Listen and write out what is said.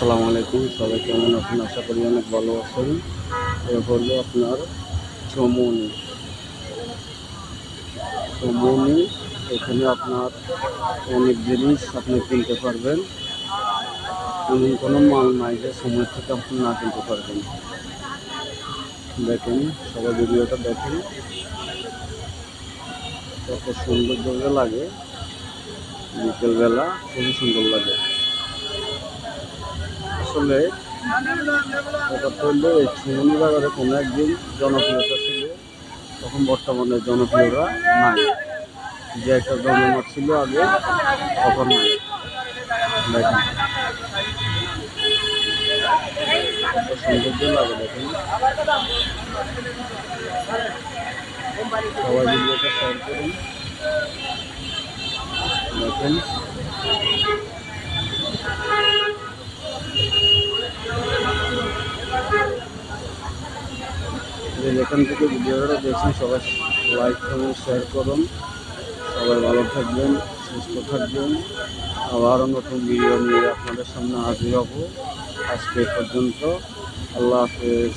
আসসালামু আলাইকুম, সবাই কেমন আছেন? আশা করি অনেক ভালো আছেন। এ হলো আপনার চমুনি। চমুনি এখানে আপনার অনেক জিনিস আপনি কিনতে পারবেন। এমন কোনো মাল নাই যে সময় থেকে আপনি না কিনতে পারবেন। দেখেন, সবাই ভিডিওটা দেখেন, কত সৌন্দর্য লাগে। বিকেলবেলা খুবই সুন্দর লাগে। আসলে ব্যাপারটা হলো এই চুমনি বাজারে কোনো একদিন জনপ্রিয়তা ছিল, তখন বর্তমানে জনপ্রিয়তা নাই। যে একটা জনমত ছিল আগে, তখন নাই। দেখেন কত সৌন্দর্য লাগে, দেখেন। সবাই ভিডিওটা শেয়ার করুন। দেখেন যে যেখান থেকে ভিডিওটা দেখছেন সবাই লাইক করুন, শেয়ার করুন। সবাই ভালো থাকবেন, সুস্থ থাকবেন। আবারও নতুন ভিডিও নিয়ে আপনাদের সামনে হাজির হব। আজকে পর্যন্ত, আল্লাহ হাফেজ।